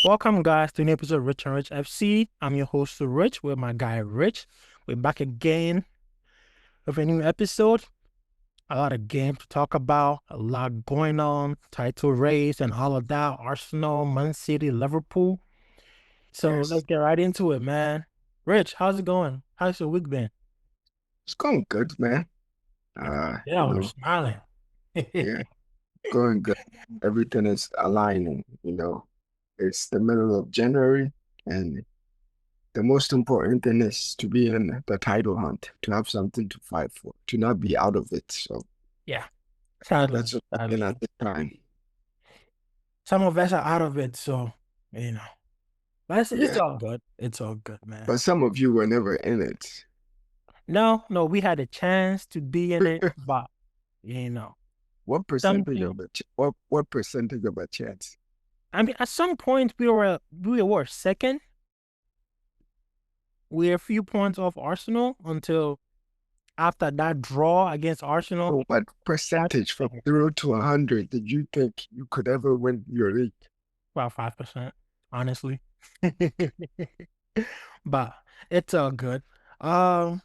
Welcome, guys, to an episode of Rich and Rich FC. I'm your host, Rich, with my guy, Rich. We're back again with a new episode. A lot of games to talk about, a lot going on, title race and all of that. Arsenal, Man City, Liverpool. So Yes, let's get right into it, man. Rich, how's it going? How's your week been? it's going good, man. I can Uh, you tell you're know, smiling. yeah, going good. Everything is aligning. It's the middle of January, and the most important thing is to be in the title hunt, to have something to fight for, to not be out of it. So Yeah, sadly, that's what I'm sadly. in at the time. Some of us are out of it, so, you know. But it's Yeah, all good. It's all good, man. but some of you were never in it. No, we had a chance to be in it, but What percentage something. of a ch what percentage of a chance? I mean, at some point we were second. We're a few points off Arsenal until after that draw against Arsenal. So what That's percentage from 0 to 100 did you think you could ever win your league? about 5%, honestly. But it's all good. Um,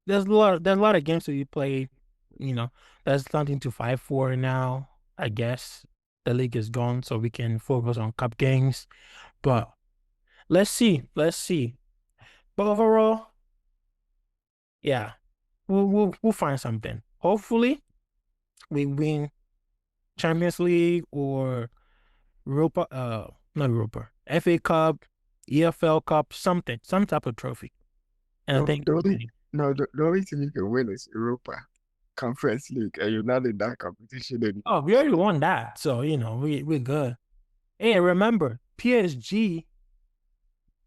there's a lot of games to be played. You know, there's something to fight for now. I guess the league is gone, so we can focus on cup games. But let's see. Let's see. But overall, yeah, we'll find something. Hopefully, we win Champions League or Europa, not Europa, FA Cup, EFL Cup, something, some type of trophy. And I No, think the we only can. no, the only thing you can win is Europa Conference League, and you're not in that competition anymore. Oh, we already won that, so we're good. Hey, remember, PSG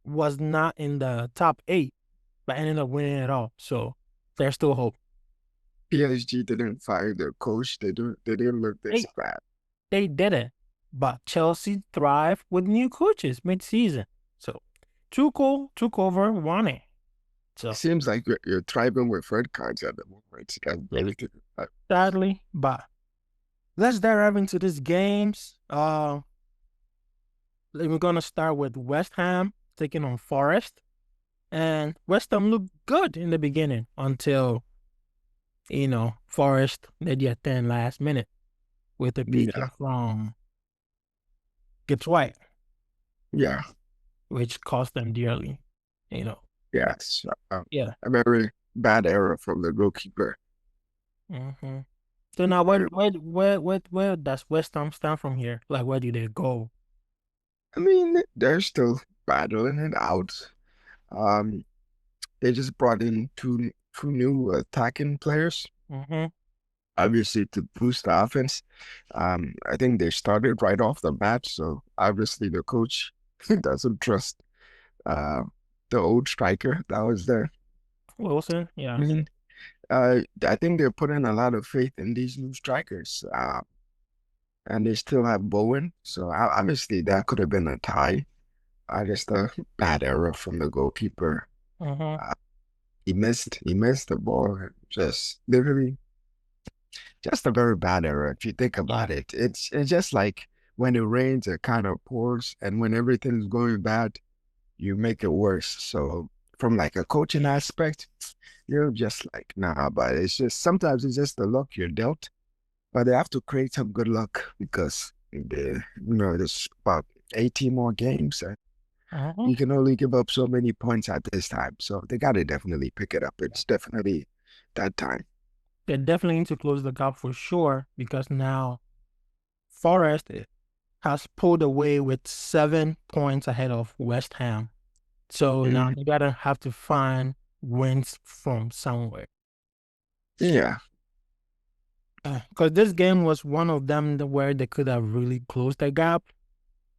was not in the top 8, but ended up winning it all. So there's still hope. PSG didn't fire their coach. They didn't look this They bad. they did it, but Chelsea thrived with new coaches mid-season. So Tuchel took over, won it. It So seems like you're thriving with red cards at the moment. That's yeah, very good. sadly, but let's dive into these games. We're gonna start with West Ham taking on Forest, and West Ham looked good in the beginning until Forest made their 10 last minute with a Yeah, PK from Gibbs White, yeah, which cost them dearly. You know, yes. yeah. A very bad error from the goalkeeper. hmm So now, where does West Ham stand from here? Like, where do they go? I mean, they're still battling it out. Um, they just brought in two new attacking players, hmm obviously to boost the offense. I think they started right off the bat, so obviously the coach doesn't trust uh the old striker that was there. Wilson, I yeah. mean, I think they're putting a lot of faith in these new strikers, and they still have Bowen, so obviously that could have been a tie. Just a bad error from the goalkeeper. hmm Uh, he missed the ball, just literally just a very bad error. If you think Yeah. about it, it's just like when it rains, it kind of pours, and when everything is going bad, you make it worse. So from like a coaching aspect, you're just like, nah, but it's just sometimes it's just the luck you're dealt. But they have to create some good luck because there's about 18 more games and hmm you can only give up so many points at this time. So they got to definitely pick it up. It's definitely that time. They definitely need to close the gap for sure because now Forest has pulled away with 7 points ahead of West Ham. So now Mm, they gotta have to find wins from somewhere. yeah. Because this game was one of them where they could have really closed the gap,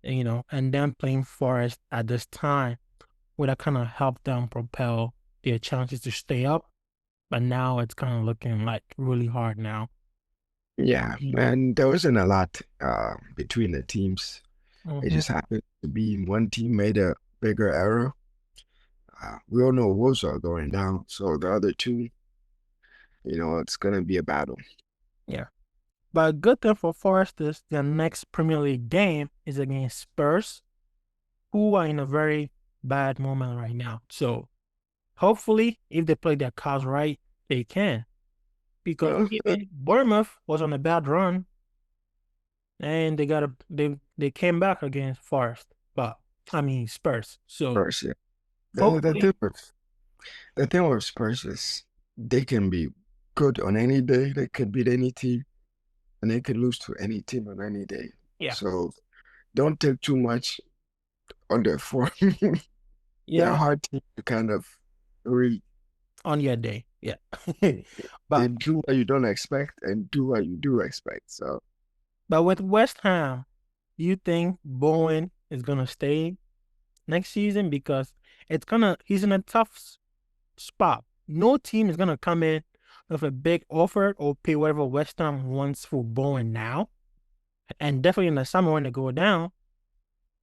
and then playing Forest at this time would have kind of helped them propel their chances to stay up. But now it's kind of looking like really hard now. Yeah, and there wasn't a lot between the teams. It hmm just happened to be one team made a bigger error. We all know Wolves are going down, so the other two, it's gonna be a battle. Yeah. But good thing for Forest is their next Premier League game is against Spurs, who are in a very bad moment right now. So hopefully, if they play their cards right, they can. Because Well, even Bournemouth was on a bad run and they came back against Forest. But I mean Spurs. So Spurs, yeah. The hopefully, thing with Spurs is they can be good on any day. They could beat any team, and they could lose to any team on any day. yeah. So don't take too much on their form. They're a Yeah, hard team to kind of read. on your day. Yeah. They But do what you don't expect and do what you do expect. So with West Ham, you think Bowen is gonna stay next season because he's in a tough spot. No team is gonna come in with a big offer or pay whatever West Ham wants for Bowen now. And definitely in the summer when they go down,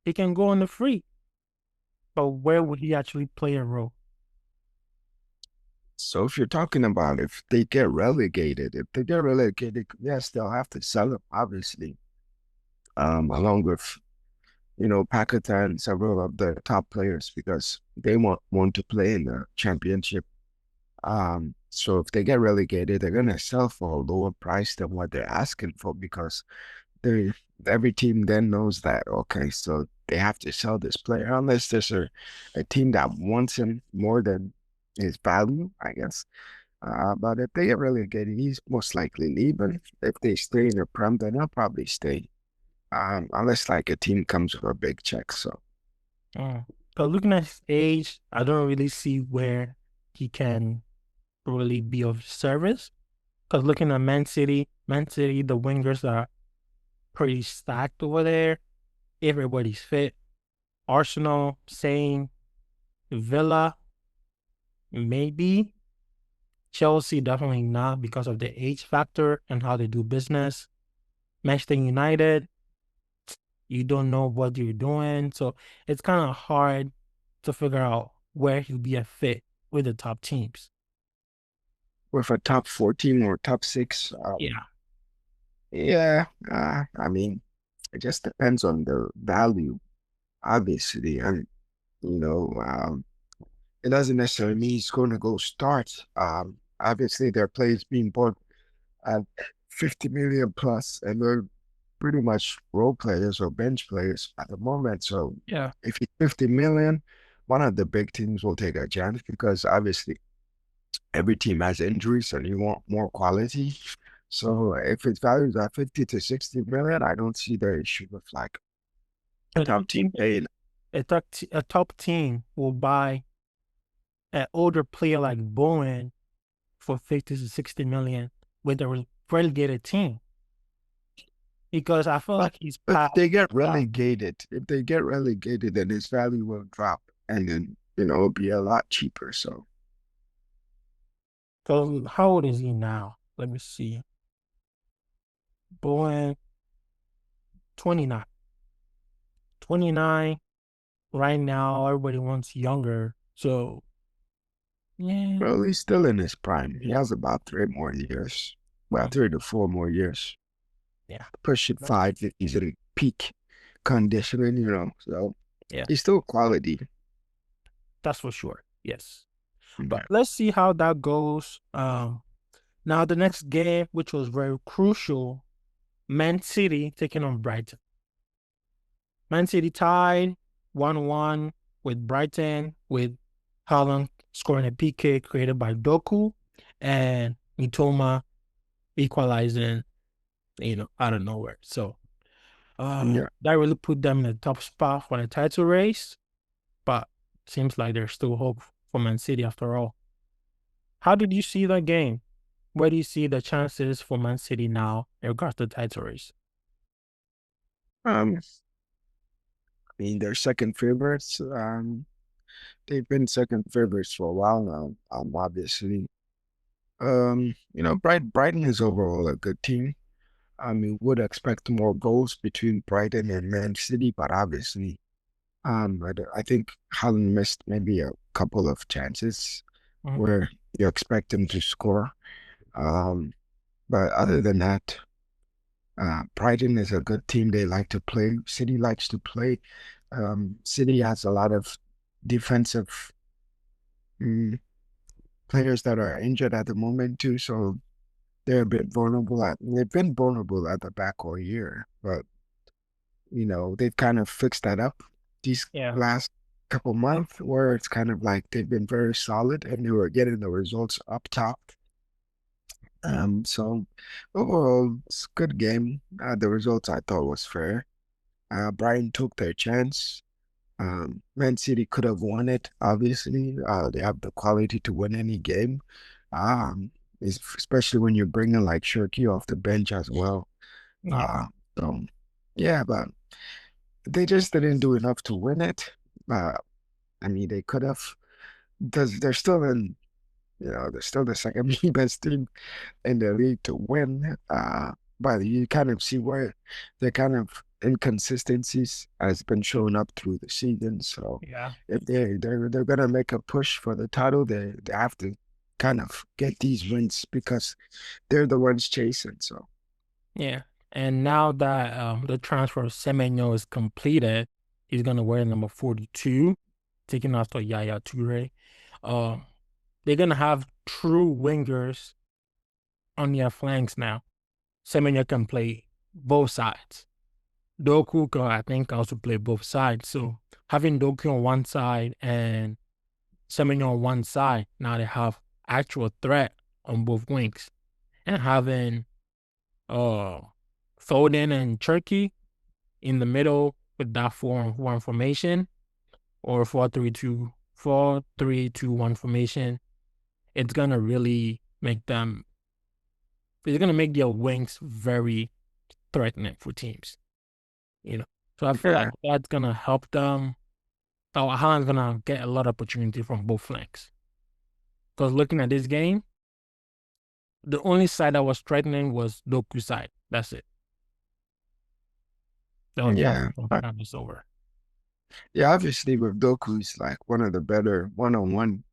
he can go on the free. But where would he actually play a role? so if you're talking about if they get relegated, yes, they'll have to sell him, obviously. Along with Paquetá and several of the top players because they want to play in the championship. So if they get relegated, they're gonna sell for a lower price than what they're asking for because they every team then knows that okay, so they have to sell this player unless there's a team that wants him more than his value, I guess. But if they get relegated, he's most likely leaving. If they stay in the Prem, then they'll probably stay. Unless like a team comes with a big check. So But looking at his age, I don't really see where he can really be of service. Because looking at Man City, the wingers are pretty stacked over there. Everybody's fit. Arsenal, same. Villa, maybe. Chelsea, definitely not because of the age factor and how they do business. Manchester United, you don't know what you're doing. So it's kind of hard to figure out where he'll be a fit with the top teams. with a top 14 or top six, Yeah. yeah, I mean, it just depends on the value, obviously. And, you know, it doesn't necessarily mean he's going to go start. Obviously, there are players being bought at 50 million plus, and they're pretty much role players or bench players at the moment. So Yeah. if it's 50 million, one of the big teams will take a chance because obviously every team has injuries and you want more quality. So if it's valued at 50 to 60 million, I don't see the issue with like a So do you top team think paying. a top team will buy an older player like Bowen for 50 to 60 million with a relegated team? Because I feel But like he's if past. they get relegated, then his value will drop and then, it'll be a lot cheaper. So So how old is he now? Let me see. Bowen, 29. 29. Right now, everybody wants younger. So, yeah. well, he's still in his prime. He has about 3 more years. Well, Mm, 3 to 4 more years. yeah. Push it That's, five if he's in peak conditioning. So yeah. he's still quality. That's for sure. Yes. But Yeah. let's see how that goes. Now the next game, which was very crucial, Man City taking on Brighton. Man City tied 1-1 with Brighton, with Haaland scoring a PK created by Doku and Mitoma equalizing, out of nowhere. So Yeah. that really put them in the top spot for the title race, but seems like there's still hope for Man City after all. How did you see that game? Where do you see the chances for Man City now in regards to the title race? I mean, they're second favorites. They've been second favorites for a while now. Obviously. Brighton is overall a good team. I mean, would expect more goals between Brighton and Man City, but obviously, I think Haaland missed maybe a couple of chances Mhm. where you expect him to score. Um, but other than that, Brighton is a good team. They like to play. City likes to play. City has a lot of defensive mm, players that are injured at the moment too, so they're a bit vulnerable at. They've been vulnerable at the back all year, but they've kind of fixed that up these Yeah. last couple months, where it's kind of like they've been very solid and they were getting the results up top. So overall, it's a good game. The results I thought was fair. Brighton took their chance. Man City could have won it, obviously. They have the quality to win any game. Um, Especially when you're bringing like Shirky off the bench as well. Yeah. Uh, so yeah, but they just didn't do enough to win it. Uh, I mean, they could have, because they're still they're still the second best team in the league to win. But you kind of see where the kind of inconsistencies has been showing up through the season. So Yeah. if they're gonna make a push for the title, they have to kind of get these wins because they're the ones chasing. So Yeah. And now that the transfer of Semenyo is completed, he's gonna wear number 42, taking after Yaya Toure. Um, they're gonna have true wingers on their flanks now. Semenyo can play both sides. Doku can, I think, also play both sides. So having Doku on one side and Semenyo on one side, now they have actual threat on both wings. And having uh Foden and Turkey in the middle with that 4-1 formation or 4-3-2 formation, it's gonna really make them. It's gonna make their wings very threatening for teams. You know, so I feel like yeah, that's gonna help them. So Haaland's gonna get a lot of opportunity from both flanks. Because looking at this game, the only side that was threatening was Doku's side. That's it. That was just yeah. from time is over. Yeah, obviously with Doku, he's like one of the better one-on-one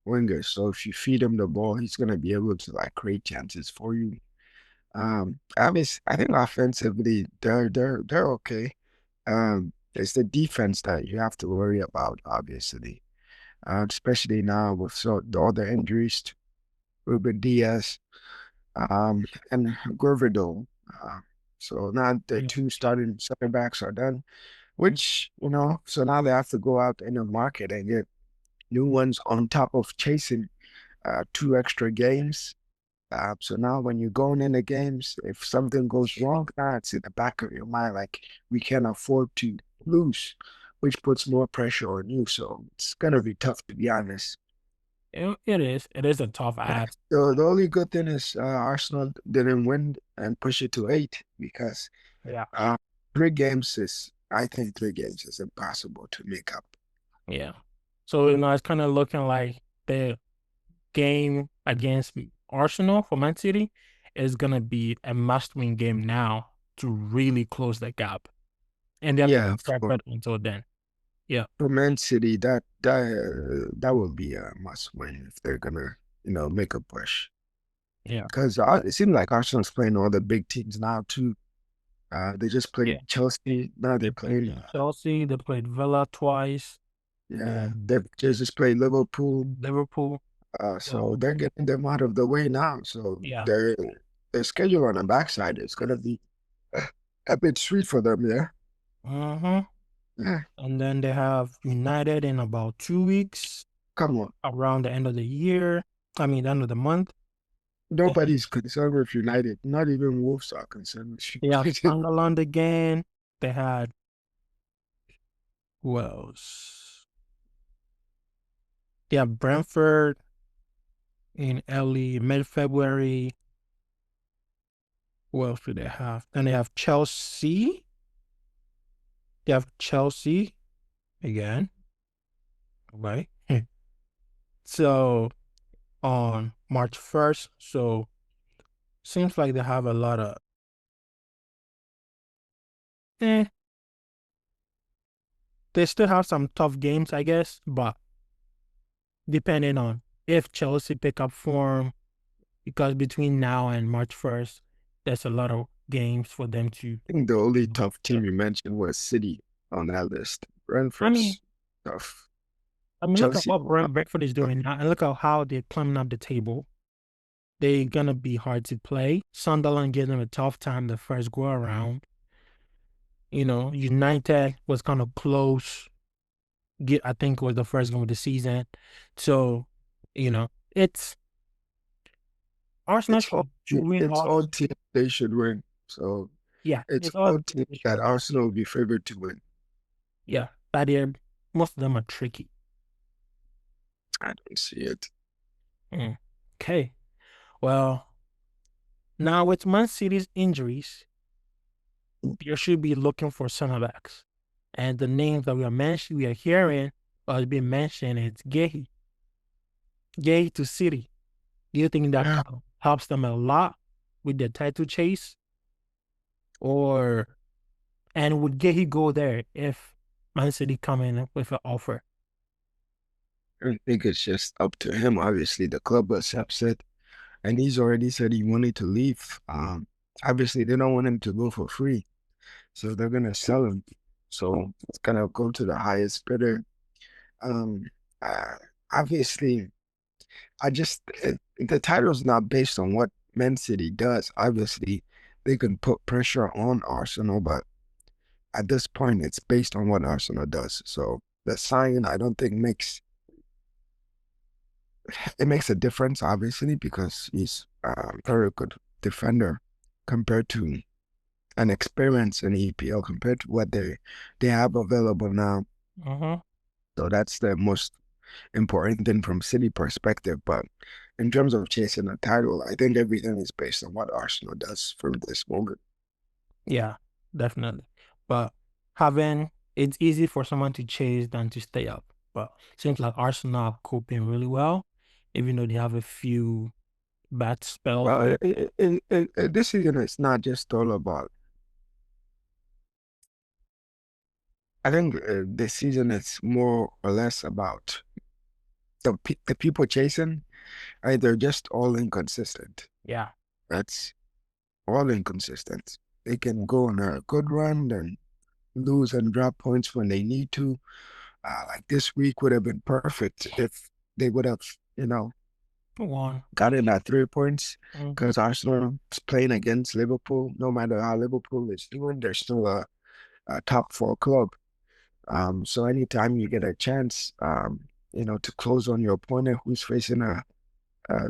wingers. So if you feed him the ball, he's gonna be able to like create chances for you. Obviously, I think offensively they're okay. It's the defense that you have to worry about, obviously. Especially now with all the injuries to Ruben Diaz, and Gurvido. Uh, so now the Yeah. two starting center backs are done, which, so now they have to go out in the market and get new ones on top of chasing two extra games. So now when you're going in the games, if something goes wrong, now it's in the back of your mind, like we can't afford to lose, which puts more pressure on you. So it's gonna be tough to be honest. It is. It is a tough ask. So the only good thing is Arsenal didn't win and push it to 8 because Yeah. uh, I think 3 games is impossible to make up. Yeah. So it's kind of looking like the game against Arsenal for Man City is gonna be a must-win game now to really close the gap, and they have to Yeah, track better until then. Yeah. for Man City, that would be a must win if they're gonna, make a push. Yeah. Because it seems like Arsenal's playing all the big teams now too. They just Yeah. played Chelsea. Now They they're played playing. Chelsea. They played Villa twice. Yeah, Um, they just played Liverpool. Liverpool. So So they're getting them out of the way now. So yeah. their schedule on the backside is gonna be a bit sweet for them. Yeah. Mm-hmm. Yeah. And then they have United in about 2 weeks, Come on. around the end of the year. I mean, the end of the month. Nobody's concerned with United. Not even Wolves are concerned with They have United. Sunderland again. They had who else? They have Brentford in early mid-February. Who else do they have? Then they have Chelsea. They have Chelsea again, right? So on March 1st. So seems like they have a lot of eh. They still have some tough games, I guess, but depending on if Chelsea pick up form, because between now and March 1st, there's a lot of games for them to. I think the only tough team you mentioned was City on that list. I mean, Brentford's tough. look at Chelsea, what Brentford is doing now, and look at how they're climbing up the table. They're gonna be hard to play. Sunderland gave them a tough time the first go around. United was kind of close. I think it was the first game of the season. So, it's Arsenal it's all should win it's all. all teams they should win. So Yeah, it's it's all. all teams that Arsenal will be favored to win. Yeah, but most of them are tricky. I don't see it. Mm. Okay, well, now with Man City's injuries, you should be looking for center backs, and the names that we are hearing or being mentioned is Gay to City. Do you think that Yeah. helps them a lot with the title chase, and would Gay go there if Man City come in with an offer? I think it's just up to him. Obviously, the club was upset, and he's already said he wanted to leave. Obviously, they don't want him to go for free, so they're gonna sell him. So it's gonna go to the highest bidder. Um, uh, Obviously, the title's not based on what Man City does. Obviously, they can put pressure on Arsenal, but at this point, it's based on what Arsenal does. So the sign, I don't think makes a difference, obviously, because he's a very good defender compared to an experience in EPL compared to what they have available now. Mm-hmm. So that's the most important thing from City perspective. But in terms of chasing a title, I think everything is based on what Arsenal does from this moment. Yeah, definitely. But it's easy for someone to chase than to stay up. But it seems like Arsenal are coping really well, even though they have a few bad spells. Well, this season, it's not just all about. I think this season it's more or less about the people chasing. Right, they're just all inconsistent. Yeah. That's all inconsistent. They can go on a good run and lose and drop points when they need to. Like this week would have been perfect if they would have, One. gotten that 3 points Mm-hmm. because Arsenal is playing against Liverpool. No matter how Liverpool is doing, they're still a top four club. So anytime you get a chance, to close on your opponent who's facing a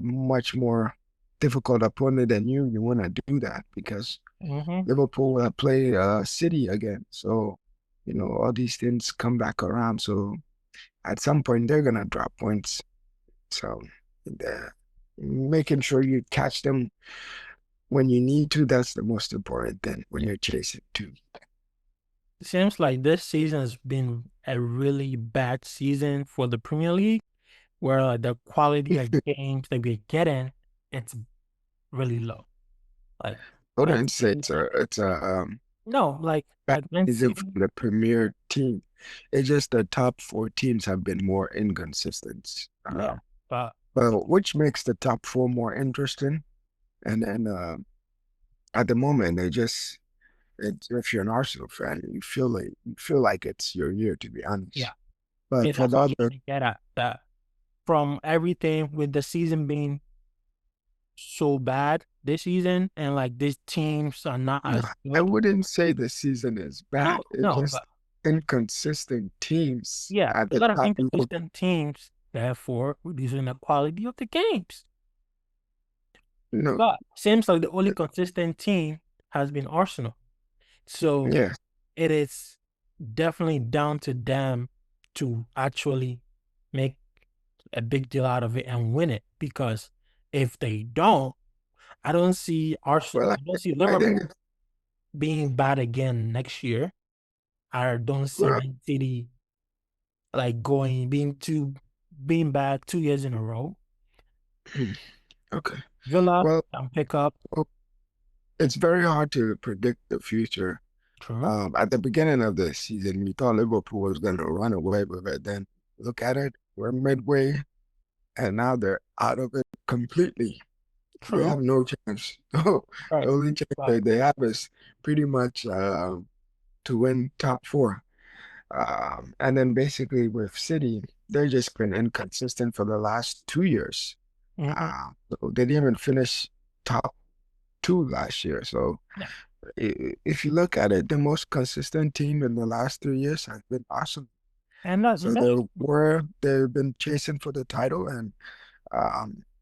much more difficult opponent than you want to do that because Mm-hmm. Liverpool will play City again. So, all these things come back around. So at some point, they're going to drop points. So making sure you catch them when you need to, that's the most important thing when you're chasing too. It seems like this season has been a really bad season for the Premier League, where the quality of games that we're getting, it's really low. Like, I Man wouldn't say City, it's a no, like bad Man season City, from the Premier team. It's just the top four teams have been more inconsistent. yeah, but Well, which makes the top four more interesting. And then at the moment, if you're an Arsenal fan, you feel like it's your year, to be honest. yeah, But for that's the what I'm other, trying to get at. That from everything with the season being so bad this season, and like these teams are not no, as I good. wouldn't say the season is bad. No, It's no, just but inconsistent teams yeah, at a the lot of top level. inconsistent teams, therefore reducing the quality of the games. No, But seems like the only consistent team has been Arsenal. So yeah. it is definitely down to them to actually make a big deal out of it and win it. Because if they don't, I don't see Arsenal, Well, I don't see I think Liverpool being bad again next year. I don't see well, Man City like being bad 2 years in a row. okay. Villa Well, can pick up. well, it's very hard to predict the future. True. At the beginning of the season, we thought Liverpool was going to run away with it. Then look at it, we're midway, and now they're out of it completely. They True. have no chance. The Right. only chance But they have is pretty much to win top four. And then basically with City, they've just been inconsistent for the last 2 years. mhm. So they didn't even finish top two last year. So Yeah. if you look at it, the most consistent team in the last 3 years has been Arsenal. And So that's they've been chasing for the title, and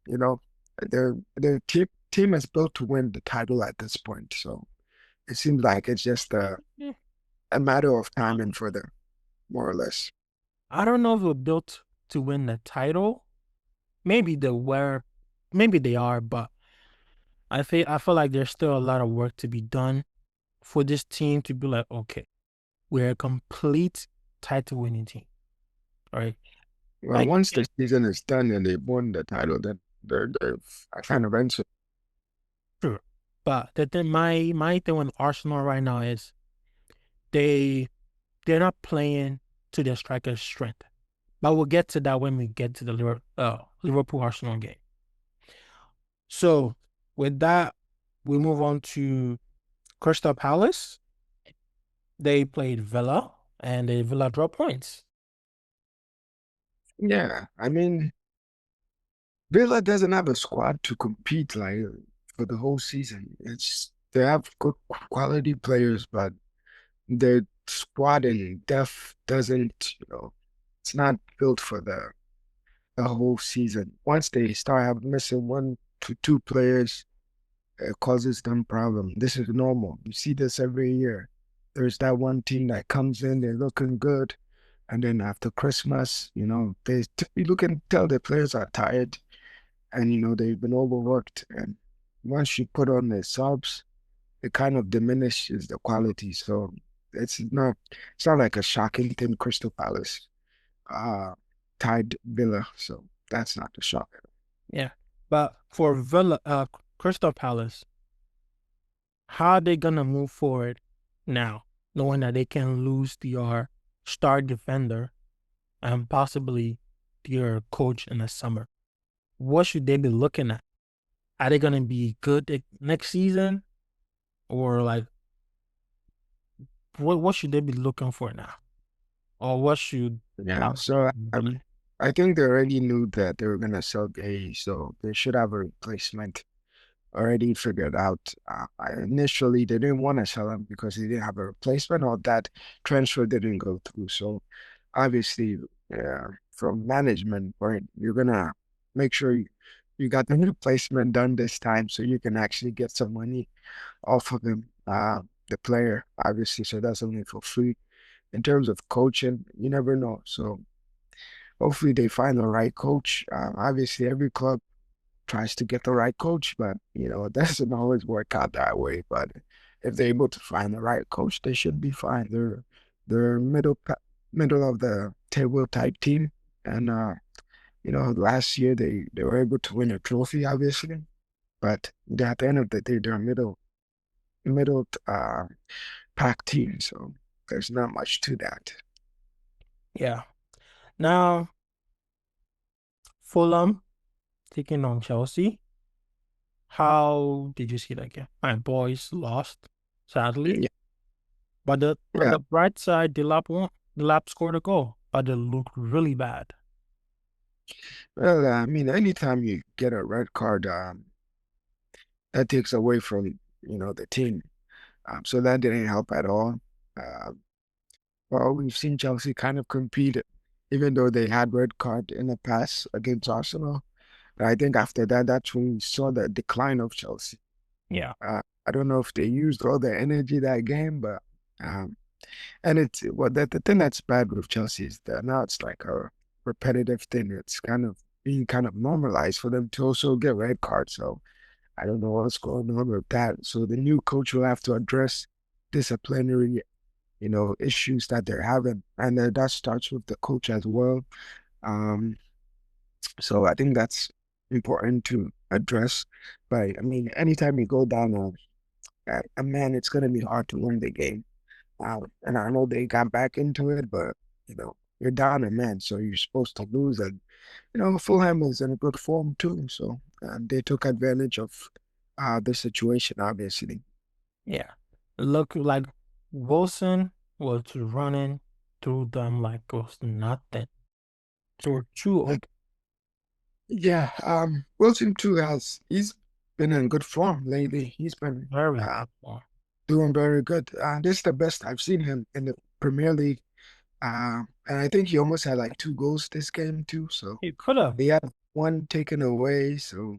you know, their team is built to win the title at this point. So it seems like it's just yeah. a matter of timing for them, more or less. I don't know if we're built to win the title. Maybe they were, maybe they are, but I feel like there's still a lot of work to be done for this team to be like, okay, we're a complete title winning team. Right. Well, Like, once yeah, the season is done and they've won the title, then they're kind of answer. sure. But the thing, my thing with Arsenal right now is they they're not playing to their striker's strength. But we'll get to that when we get to the Liverpool Arsenal game. So with that, we move on to Crystal Palace. They played Villa and the Villa draw points. Yeah, I mean, Villa doesn't have a squad to compete like for the whole season. It's they have good quality players, but their squad in depth doesn't, it's not built for the whole season. Once they start missing one to two players, it causes them problem. This is normal. You see this every year. There's that one team that comes in, they're looking good, and then after Christmas, you can tell the players are tired, and they've been overworked. And once you put on the subs, it kind of diminishes the quality. So it's not like a shocking thing. Crystal Palace uh tied Villa, so that's not the shock. Yeah. But for Villa, Crystal Palace, how are they gonna move forward now, knowing that they can lose their star defender and possibly their coach in the summer? What should they be looking at? Are they gonna be good next season, or like what should they be looking for now, or what should Yeah, Palace so be looking at? I think they already knew that they were gonna sell Gay, so they should have a replacement already figured out. Initially, they didn't want to sell him because he didn't have a replacement, or that transfer didn't go through. So obviously, from management point, you're gonna make sure you got the replacement done this time, so you can actually get some money off of him, the player, obviously. So that's only for free. In terms of coaching, you never know. So hopefully they find the right coach. Obviously, every club tries to get the right coach, but it doesn't always work out that way. But if they're able to find the right coach, they should be fine. They're middle of the table type team, and last year they were able to win a trophy, obviously. But at the end of the day, they're a middle pack team, so there's not much to that. Yeah. Now Fulham taking on Chelsea. How did you see that game? My boys lost, sadly. Yeah, But the on yeah. the bright side, Delap won. Delap scored a goal, but it looked really bad. Well, I mean, anytime you get a red card, that takes away from the team. So that didn't help at all. Uh, well, we've seen Chelsea kind of compete, even though they had red card in the past against Arsenal. But I think after that, that's when we saw the decline of Chelsea. Yeah. I don't know if they used all their energy that game, but um, and it's well, the thing that's bad with Chelsea is that now it's like a repetitive thing. It's kind of being kind of normalized for them to also get red cards. So I don't know what's going on with that. So the new coach will have to address disciplinary, issues that they're having, and that starts with the coach as well. Um, so I think that's important to address. But I mean, anytime you go down a man, it's gonna be hard to win the game. And I know they got back into it, but you're down a man, so you're supposed to lose. And Fulham was in a good form too, so and they took advantage of the situation, obviously. Yeah. Look like Wilson was running through them like it was nothing. They were too open. Yeah, Wilson too he's been in good form lately. He's been Very good one. doing very good. This is the best I've seen him in the Premier League. And I think he almost had like 2 goals this game too. So He could have. he had one taken away. So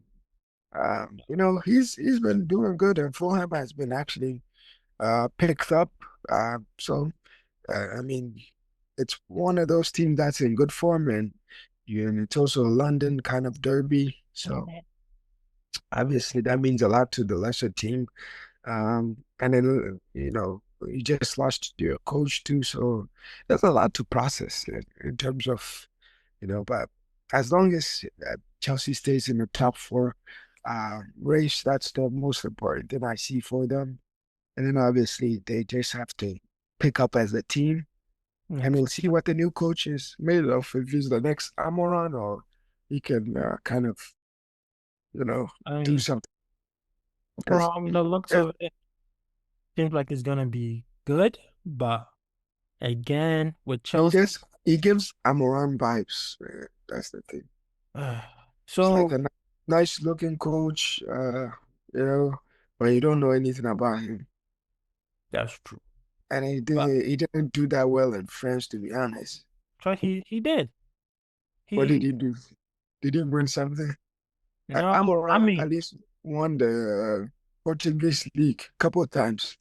he's been doing good, and Fulham has been actually picked up. So I mean, it's one of those teams that's in good form, and it's also a London kind of derby. So obviously that means a lot to the lesser team. And then you just lost your coach too, so there's a lot to process in terms of but as long as Chelsea stays in the top four race, that's the most important thing I see for them. And then obviously they just have to pick up as a team, and Next. we'll see what the new coach is made of. If he's the next Amoran, or he can kind of you know I do mean, something. Because from the looks of it, seems like it's gonna be good, but again with Chelsea, he gives Amoran vibes. That's the thing. uh, It's like so a nice looking coach, you know, but you don't know anything about him. that's true. And But he didn't do that well in France, to be honest. so he did. What did He he do? Did he win something? I Amoran mean at least won the Portuguese league a couple of times.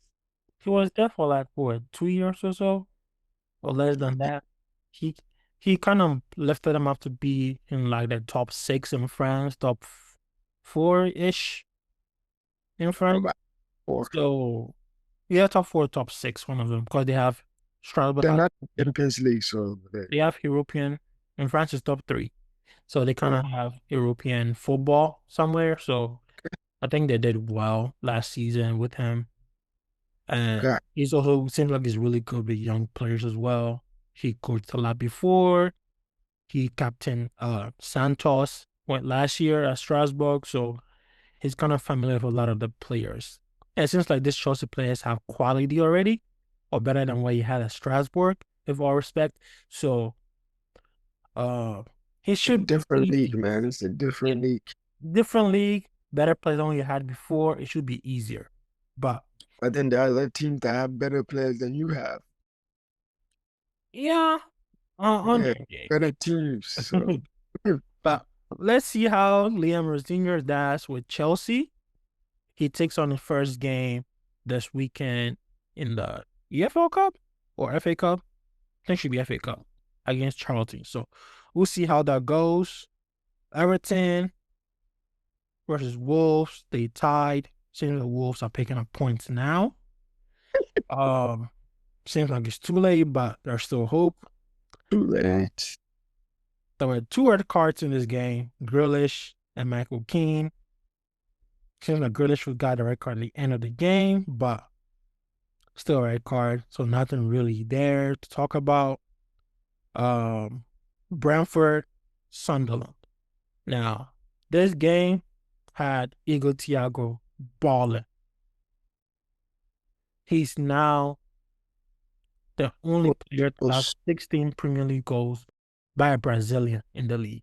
he was there for like what 2 years or so, or less than that. He he kind of lifted them up to be in like the top six in France, top four-ish in France. About four. So yeah, top four, top six, one of them, because they have Strasbourg. They're not Champions League, so They have European, and France is top three. So they kind uh, of have European football somewhere. So I think they did well last season with him. And God, he's also seems like he's really good with young players as well. He coached a lot before. He captained Santos went last year at Strasbourg. So he's kind of familiar with a lot of the players. And it seems like these Chelsea players have quality already, or better than what he had at Strasbourg, with all respect. So uh he should different be league, easy. man. It's a Yeah. different league. Different league, better players than you had before. It should be easier. But But then there are other teams that have better players than you have. yeah, on Yeah, better teams. So but let's see how Liam Rosinger does with Chelsea. He takes on his first game this weekend in the EFL Cup or FA Cup. I think it should be FA Cup against Charlton. So we'll see how that goes. Everton versus Wolves. They tied. Seems the Wolves are picking up points now. Um, Seems like it's too late, but there's still hope. too late. There were two red cards in this game: Grealish and Michael Keane. Seems like Grealish got the red card at the end of the game, but still a red card, so nothing really there to talk about. Um, Brentford, Sunderland. Now, this game had Igor Thiago balling. He's now the only player to have 16 Premier League goals by a Brazilian in the league,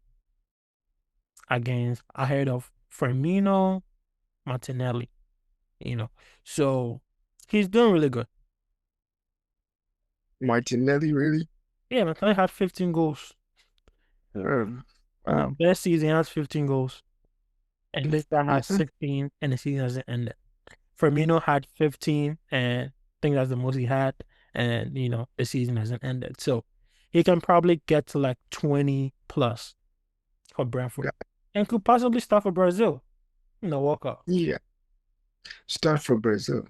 against ahead of Firmino, Martinelli. So he's doing really good. Martinelli, really? Yeah, Martinelli had 15 goals. Um, wow. Best season has 15 goals, and this guy has Mhm. 16, and the season hasn't ended. Firmino had 15, and I think that's the most he had, and the season hasn't ended. So he can probably get to like 20 plus for Brentford, and could possibly start for Brazil. World Cup. Yeah, start for Brazil.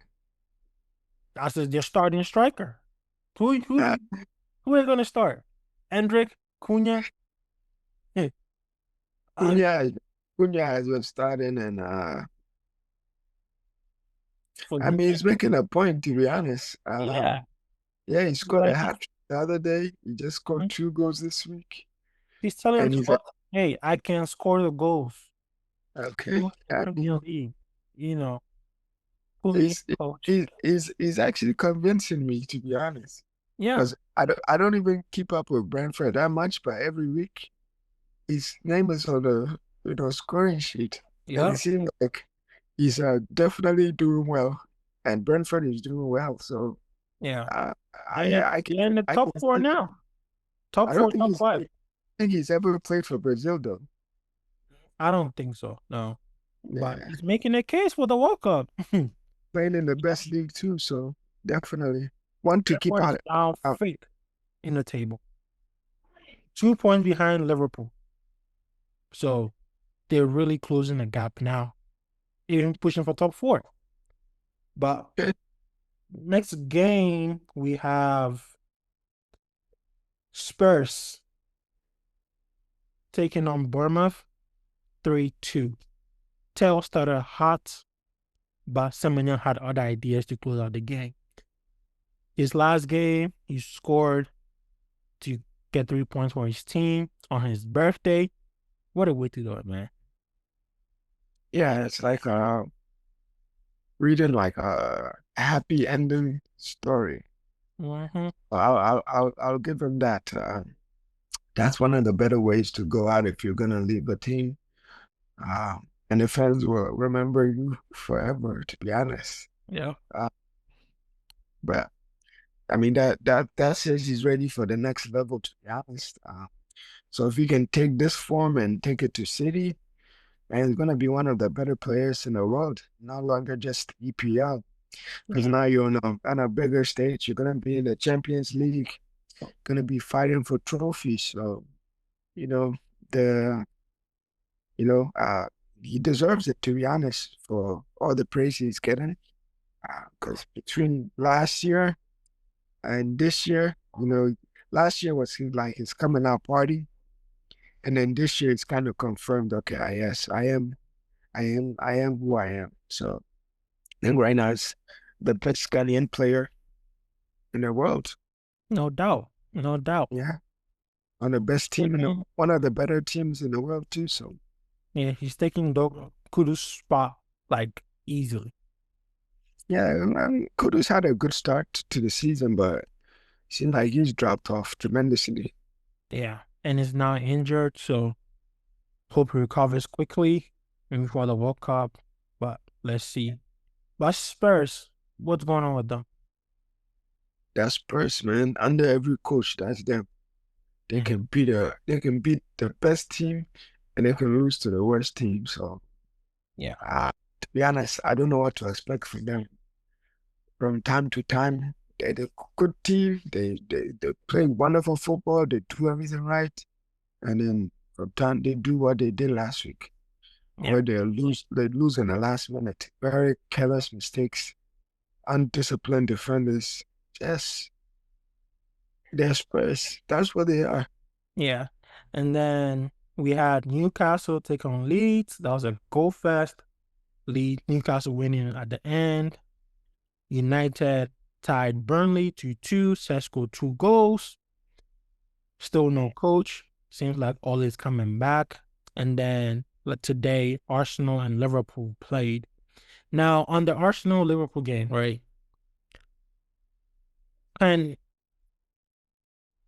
That's their starting striker. Who Uh, who who are gonna start? Endrick, Cunha. Hey, I Cunha, Cunha has been starting, and I forget. mean, he's making a point, to be honest. Yeah, Yeah, he scored a like hat. the other day. He just scored Mhm. 2 goals this week, He's telling him and to he's what? Hey, I can score the goals. okay. You Premier League, you know, put me in, He's coach. he's actually convincing me, to be honest, Yeah, because I don't even keep up with Brentford that much, but every week his name is on the scoring sheet, and yeah, it seems like he's definitely doing well, and Brentford is doing well. So yeah. uh, And I can they're in the I top can four see. now. Top I don't four, think top he's five. ever played for Brazil though. I don't think so. No, but Yeah, he's making a case for the World Cup. playing in the best league too, so definitely one to keep Brentford is out. now Out. fifth in the table, 2 points behind Liverpool. So they're really closing the gap now, even pushing for top four. But next game we have Spurs taking on Bournemouth 3-2. Tell started hot, but Semenyo had other ideas to close out the game. His last game, he scored to get 3 points for his team on his birthday. What a way to do it, man. Yeah, it's like reading like a happy ending story. Hmm. I'll give him that. That's one of the better ways to go out if you're gonna leave a team. And the fans will remember you forever, to be honest. Yeah. Uh, but I mean that says he's ready for the next level, to be honest. So if he can take this form and take it to City, and he's gonna be one of the better players in the world, no longer just EPL. Because Yeah. now you're on a bigger stage. You're gonna be in the Champions League, gonna be fighting for trophies. So you know the you know he deserves it, to be honest, for all the praise he's getting. Because between last year and this year, last year was like his coming out party, and then this year it's kind of confirmed. Okay, yes, I am who I am. So I think right now it's the best Ghanaian player in the world. No doubt. No doubt. Yeah, on the best team in Taking, one of the better teams in the world too. So yeah, he's taking the Kudu's spot like easily. yeah, Kudus had a good start to the season, but seems like he's dropped off tremendously. Yeah. And is now injured, so hope he recovers quickly and before the World Cup. But let's see. But Spurs, what's going on with them? That's Spurs, man. Under every coach, that's them. Mhm. They can beat the best team, and they can lose to the worst team. So, Yeah. to be honest, I don't know what to expect from them. From time to time, they're a good team. They play wonderful football. They do everything right, and then from time they do what they did last week, Yeah. where they lose in the last minute. Very careless mistakes, undisciplined defenders. Just they're Spurs. That's what they are. Yeah. And then we had Newcastle take on Leeds. That was a goal fest. Newcastle winning at the end. United tied Burnley 2-2. Sesko 2 goals. Still no coach. Seems like all is coming back. And then like today, Arsenal and Liverpool played. Now on the Arsenal Liverpool game, right? And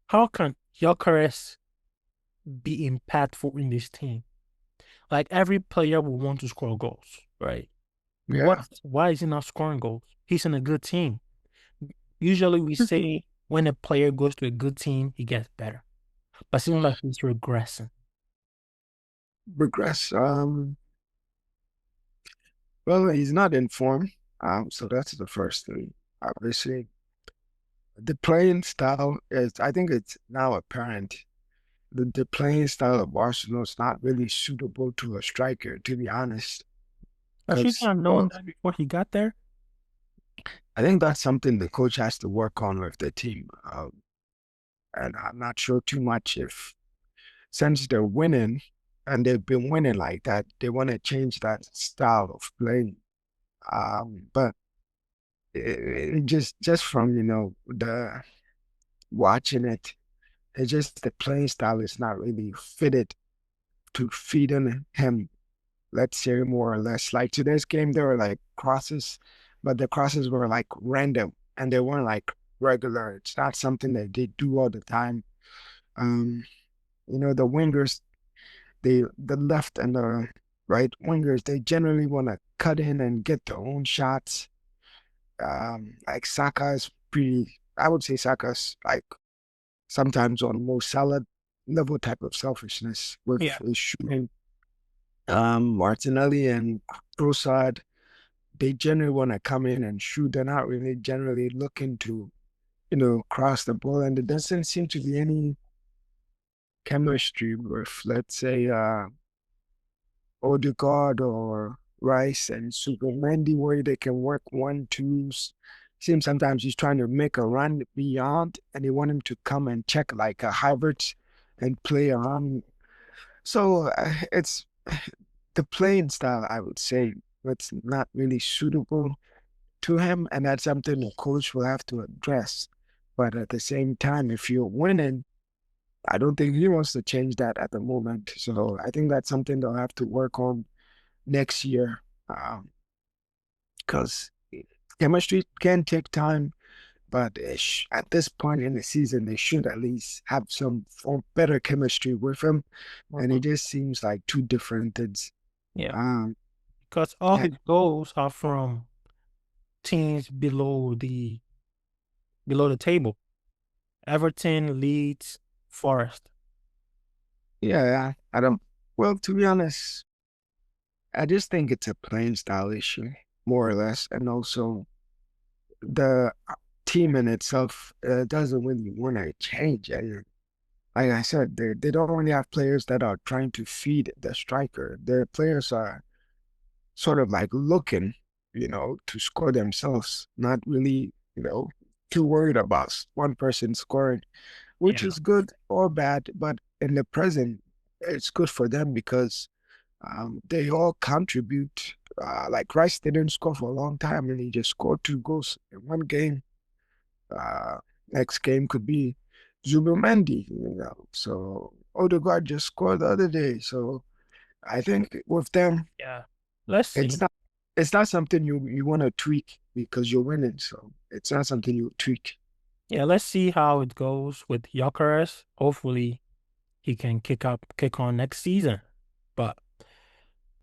how can Gyökeres be impactful in this team? Like every player will want to score goals, right? Yeah. Why is he not scoring goals? He's in a good team. Usually we say when a player goes to a good team, he gets better. But it seems like he's regressing. Regress. Well, he's not in form. So that's the first thing. Obviously, the playing style is, I think it's now apparent. The playing style of Arsenal is not really suitable to a striker, to be honest. I should Because, have known well, that before he got there. I think that's something the coach has to work on with the team. And I'm not sure too much if, since they're winning and they've been winning like that, they want to change that style of playing. But just from the watching it. It's just the playing style is not really fitted to feed on him, let's say more or less. Like today's game, there were like crosses, but the crosses were like random and they weren't like regular. It's not something that they do all the time. Um, the wingers, the left and the right wingers, they generally want to cut in and get their own shots. Like Saka is pretty, I would say Saka's like sometimes on more salad level type of selfishness with Yeah. his shooting. Martinelli and Trossard, they generally want to come in and shoot. They're not really generally looking to, cross the ball. And there doesn't seem to be any chemistry with, let's say, Odegaard or Rice and Supermandy, where they can work 1-2s. Seems sometimes he's trying to make a run beyond, and they want him to come and check like a Havertz and play around. So it's the playing style, I would say, it's not really suitable to him, and that's something the coach will have to address. But at the same time, if you're winning, I don't think he wants to change that at the moment. So I think that's something they'll have to work on next year, because chemistry can take time. But at this point in the season, they should at least have some better chemistry with him. And it Mhm. just seems like two different things. Yeah. Um, Because all and his goals are from teams below the table. Everton, Leeds, Forest. yeah, I don't. Well, to be honest, I just think it's a playing style issue, more or less, and also the team in itself doesn't really want to change. And like I said, they don't really have players that are trying to feed the striker. Their players are sort of like looking, to score themselves, not really, too worried about one person scoring, which Yeah. is good or bad. But in the present, it's good for them because they all contribute. Like Rice didn't score for a long time, and he just scored 2 goals in one game. Uh, Next game could be Zubimendi, So Odegaard just scored the other day. So I think with them, Yeah. Let's it's see. not it's not something you want to tweak because you're winning. So it's not something you tweak. Yeah, let's see how it goes with Gyökeres. Hopefully he can kick on next season. But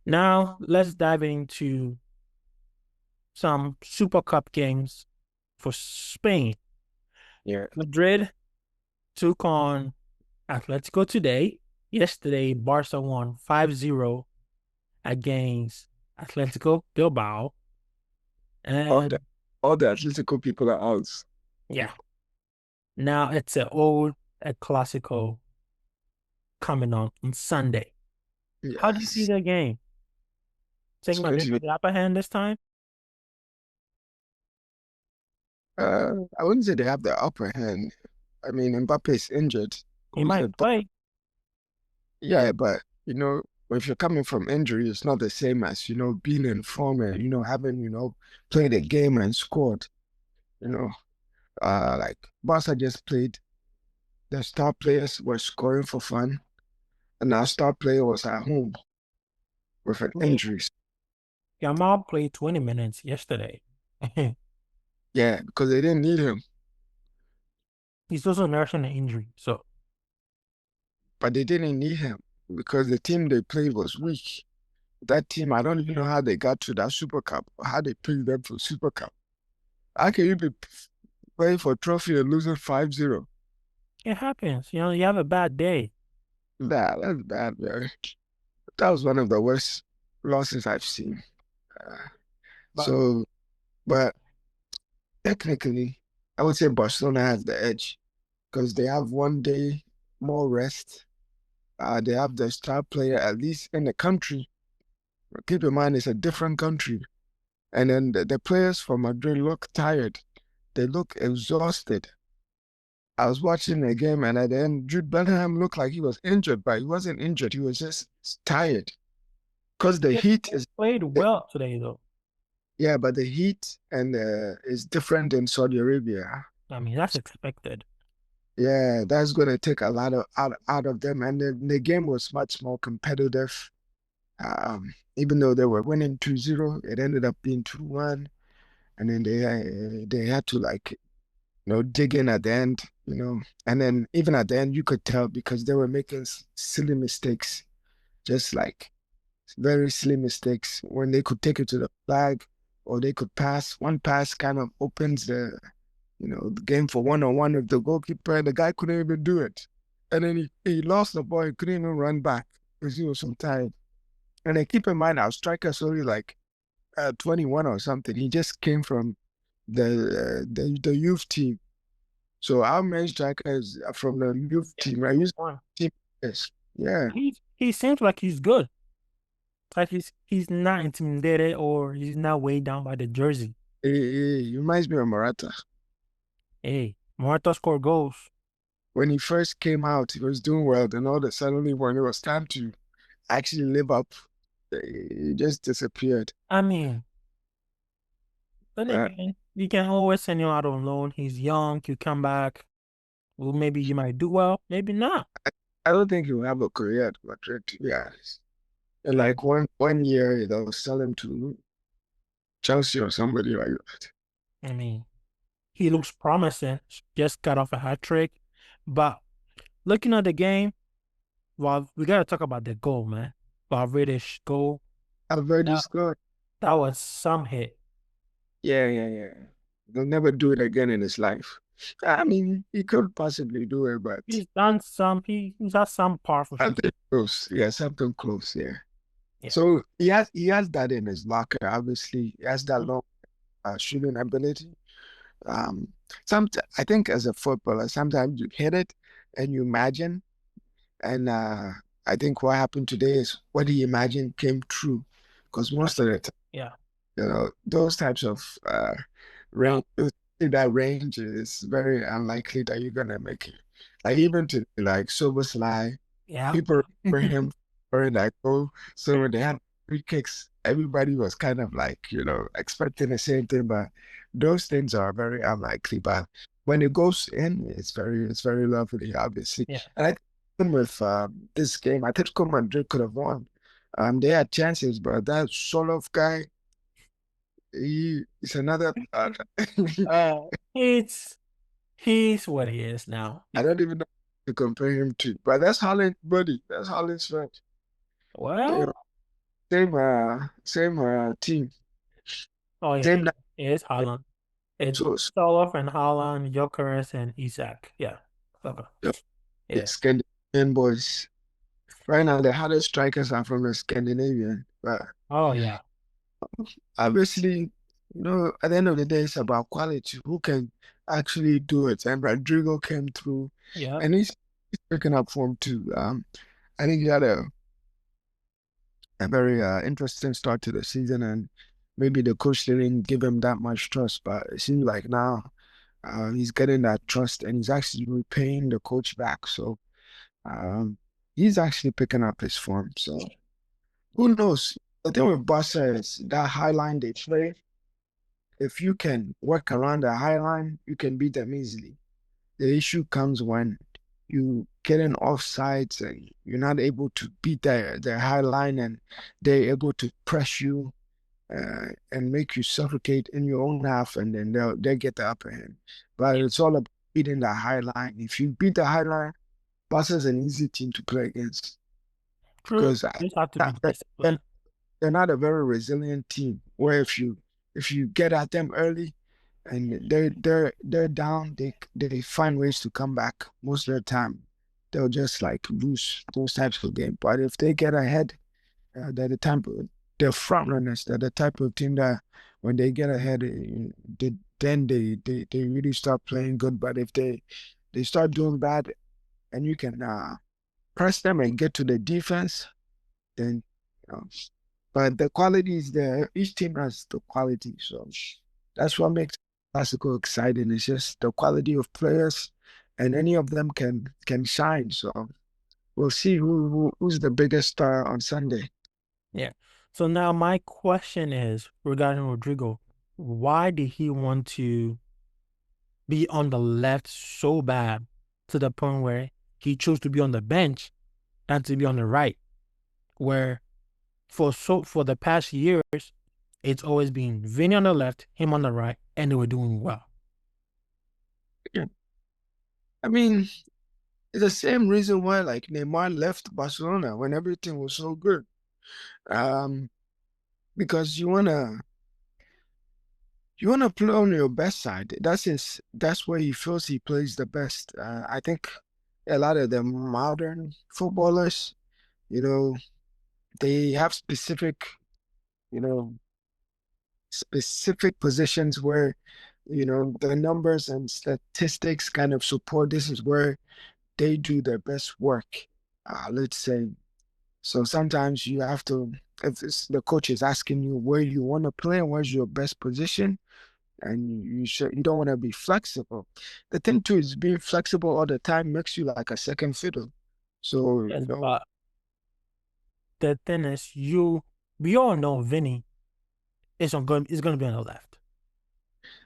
now let's dive into some Super Cup games for Spain. Yeah. Madrid took on Atletico today. Yesterday, Barca won 5-0 against Atletico Bilbao. All the And all the Atletico people are out. yeah, now it's a Clasico coming on Sunday. How do you see Yes. the game? Think It's going Madrid to have be the upper hand this time? I wouldn't say they have the upper hand. I mean, Mbappe is injured. He might But play. yeah, but if you're coming from injury, it's not the same as, being in form and, having, played a game and scored, you know. Like Barca just played, the star players were scoring for fun, and our star player was at home with an Yeah. injury. Yamal played 20 minutes yesterday. Yeah, because they didn't need him, He's also nursing an injury. So but they didn't need him because the team they played was weak. That team, I don't even know how they got to that Super Cup, or how they picked them for Super Cup. How can you be playing for a trophy and losing 5-0? it happens. You have a bad day. Nah, that's bad, man. That was one of the worst losses I've seen. Uh, But so, but technically, I would say Barcelona has the edge because they have one day more rest. They have the star player, at least in the country. Keep in mind, it's a different country. And then the players from Madrid look tired. They look exhausted. I was watching the game, and at the end, Jude Bellingham looked like he was injured, but he wasn't injured. He was just tired because the he heat is, played well today, though. yeah, but the heat and is different in Saudi Arabia. I mean, that's expected. Yeah, that's going to take a lot of out of them. And the game was much more competitive. Even though they were winning 2-0, it ended up being 2-1. And then they had to like, dig in at the end, And then even at the end, you could tell because they were making silly mistakes, just like very silly mistakes when they could take it to the flag or they could pass. One pass kind of opens the game for one-on-one with the goalkeeper, and the guy couldn't even do it. And then he lost the ball, he couldn't even run back because he was so tired. And then keep in mind, our striker's only like 21 or something. He just came from the youth team. So our main striker is from the youth team, right? He's Wow. team. Yes. Yeah. He seems like he's good. Like he's not intimidated or he's not weighed down by the jersey. He reminds me of Morata. Hey, Morata scored goals. When he first came out, he was doing well. Then all of a sudden, when it was time to actually live up, he just disappeared. I mean, then But again, you can always send him out on loan. He's young. You come back. Well, maybe you might do well. Maybe not. I don't think he'll have a career at Madrid, to be honest. In Yeah. like one year, they'll sell him to Chelsea or somebody like that. I mean, he looks promising. Just got off a hat trick. But looking at the game, well, we gotta talk about the goal, man. Valverde's goal. I've heard That this score. that was some hit. Yeah, yeah, yeah. He'll never do it again in his life. I mean, he could possibly do it, but He's done some. He's had some powerful shots. something close. Yeah, something close. Yeah. Yeah. So he has that in his locker. Obviously, he has that Mhm. long shooting ability. Um, some I think as a footballer, sometimes you hit it and you imagine, and I think what happened today is what he imagined came true, because most of the time, Yeah. those types of range, that range is very unlikely that you're gonna make it. Like even to like Soboslai, Yeah. people remember him for that goal. So when they had free kicks, everybody was kind of like, expecting the same thing, but those things are very unlikely. But when it goes in, it's very lovely, obviously. Yeah. And I think with this game, I think Madrid could have won. They had chances, but that Soloff guy, he is another. It's he's what he is now. I don't even know to compare him to, but that's Holland, buddy. That's Holland's friend. You Well, know, same team, oh yeah, same. it is Haaland. It's So, Soloff and Haaland, Jokeris and Isaac. Yeah. Okay. yeah, the Yeah. Scandinavian boys. Right now, the hardest strikers are from the Scandinavian. But Oh yeah. obviously, at the end of the day, it's about quality. Who can actually do it? And Rodrigo came through, Yeah. and he's picking up form too. I think he had a very interesting start to the season, and maybe the coach didn't give him that much trust, but it seems like now he's getting that trust, and he's actually repaying the coach back. So um, he's actually picking up his form. So who knows? The thing with Barca is that high line they play. If you can work around the high line, you can beat them easily. The issue comes when you get in offsides and you're not able to beat their high line, and they're able to press you and make you suffocate in your own half, and then they'll get the upper hand. But it's all about beating the high line. If you beat the high line, Barca's an easy team to play against True. because Just have to be they're disciplined. they're not a very resilient team. Where if you get at them early and they're down, they find ways to come back. Most of the time, they'll just like lose those types of games. But if they get ahead, they're the type of they're front runners. They're the type of team that when they get ahead, then they really start playing good. But if they start doing bad, and you can press them and get to the defense, then you know. But the quality is there. Each team has the quality, so that's what makes classical exciting. It's just the quality of players, and any of them can shine. So we'll see who's the biggest star on Sunday. Yeah. So now my question is regarding Rodrigo, why did he want to be on the left so bad? to the point where he chose to be on the bench than to be on the right. Where for the past years, it's always been Vinny on the left, him on the right, and they were doing well. Yeah. I mean, it's the same reason why like Neymar left Barcelona when everything was so good. Um, because you wanna play on your best side. That's where he feels he plays the best. I think a lot of the modern footballers, you know, they have you know, specific positions where, the numbers and statistics kind of support this is where they do their best work. Let's say. So sometimes you have to, if the coach is asking you where you want to play and where's your best position, and you don't want to be flexible. The thing too is being flexible all the time makes you like a second fiddle. So, Yes, but the thing is, we all know Vinny is going to be on the left.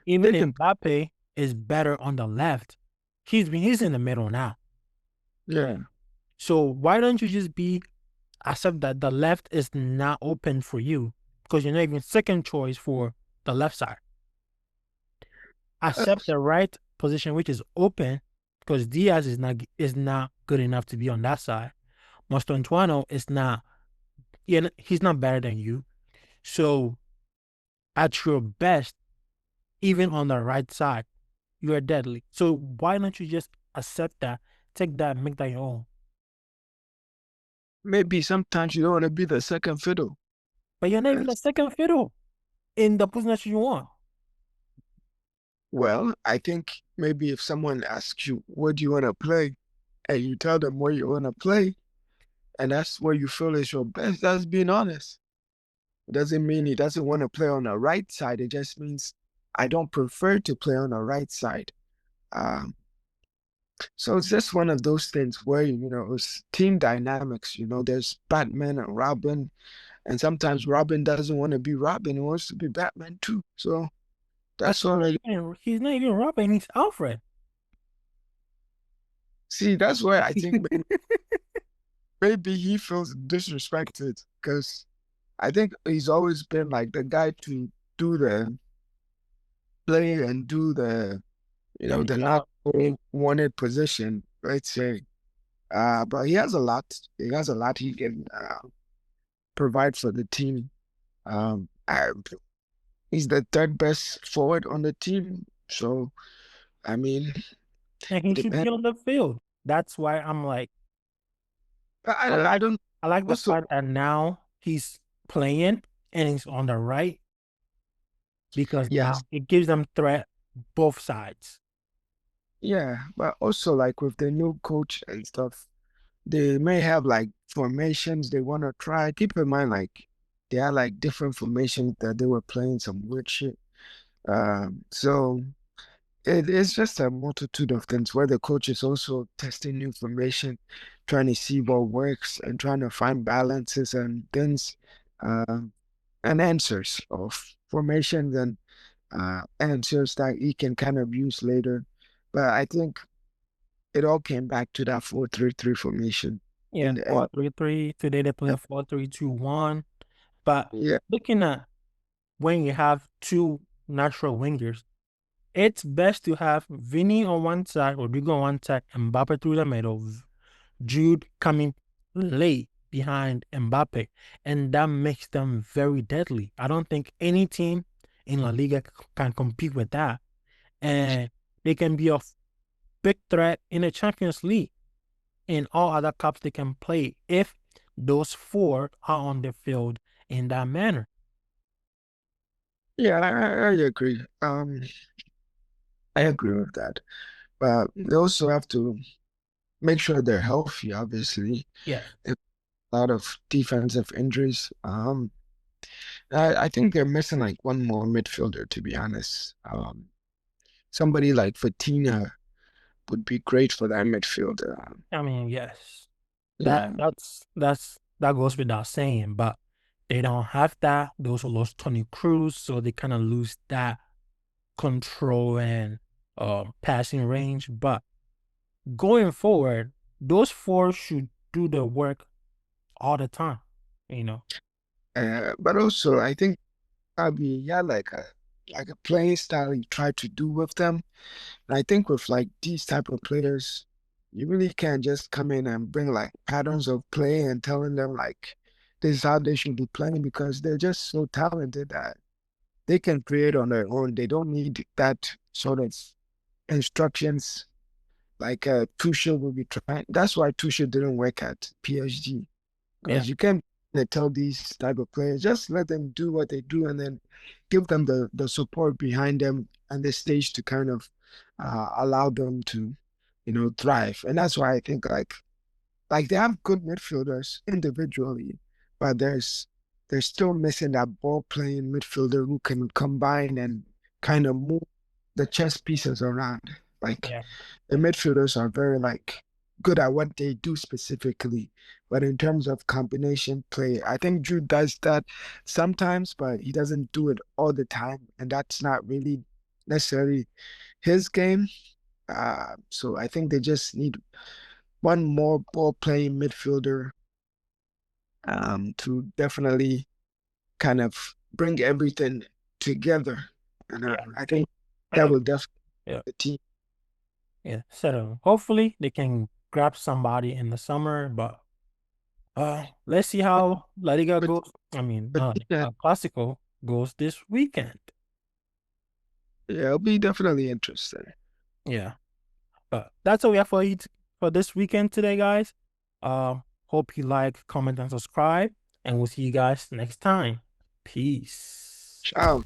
Even they if can, Mbappe is better on the left, he's in the middle now. yeah. So why don't you just accept that the left is not open for you because you're not even second choice for the left side. Uh, Accept the right position which is open because Diaz is not good enough to be on that side. Mastantuano is not, yeah, he's not better than you. So at your best, even on the right side, you are deadly. So why don't you just accept that, take that, make that your own? Maybe sometimes you don't want to be the second fiddle. But you're not even And, a second fiddle in the position you want. well, I think maybe if someone asks you, where do you want to play? And you tell them where you want to play, and that's where you feel is your best, that's being honest. It doesn't mean he doesn't want to play on the right side. It just means I don't prefer to play on the right side. Um, so it's just one of those things where, it's team dynamics. There's Batman and Robin, and sometimes Robin doesn't want to be Robin, he wants to be Batman too. So But that's all I he's not even Robin, he's Alfred. see. That's where I think maybe he feels disrespected because I think he's always been like the guy to do the play and do Dirty the not job. wanted position, let's say. But he has a lot. He has a lot he can provide for the team. He's the third best forward on the team. So, I mean, And it he should be depends. on the field. That's why I'm like, I I like don't I like the also, fact that now he's playing and he's on the right because yes. now it gives them threat both sides. Yeah. But also, like with the new coach and stuff, they may have like formations they want to try. Keep in mind, like, they had like different formations that they were playing some weird shit. So it's just a multitude of things where the coach is also testing new information, trying to see what works and trying to find balances and things, uh, and answers of formations and answers that he can kind of use later. But I think it all came back to that 4-3-3 formation in Yeah, the end. 4-3-3. Today they play 4-3-2-1. But Yeah, looking at when you have two natural wingers, it's best to have Vinny on one side, Rodrigo on one side, and Mbappe through the middle. Jude coming late behind Mbappe, and that makes them very deadly. I don't think any team in La Liga can compete with that, and they can be a big threat in the Champions League. In all other cups they can play if those four are on the field in that manner. yeah, I agree. I agree with that. But they also have to make sure they're healthy, obviously. Yes. A lot of defensive injuries. I think they're missing like one more midfielder, to be honest. Somebody like Fatina would be great for that midfield. I mean, yes. That Yeah, that goes without saying, but they don't have that. They also lost Tony Cruz, so they kind of lose that control and passing range. But going forward, those four should do the work all the time. You know. But also, I think probably yeah, like a playing style you try to do with them. And I think with like these type of players, you really can't just come in and bring like patterns of play and telling them like this is how they should be playing because they're just so talented that they can create on their own. They don't need that sort of instructions like Tuchel will be trying. That's why Tuchel didn't work at PSG Yeah. because you can't tell these type of players just let them do what they do and then give them the support behind them and the stage to kind of allow them to thrive. And that's why I think like they have good midfielders individually, but they're still missing that ball playing midfielder who can combine and kind of move the chess pieces around. Like Yeah. the midfielders are very like good at what they do specifically. But in terms of combination play, I think Drew does that sometimes, but he doesn't do it all the time. And that's not really necessarily his game. So I think they just need one more ball playing midfielder to definitely kind of bring everything together. And Yeah. I think that will definitely Yeah. the team. Yeah. So hopefully they can grab somebody in the summer, but let's see how La Liga But goes. I mean, but Clásico goes this weekend. yeah, it'll be definitely interesting. Yeah. But that's all we have for you for this weekend today, guys. Hope you like, comment, and subscribe, and we'll see you guys next time. Peace. Ciao.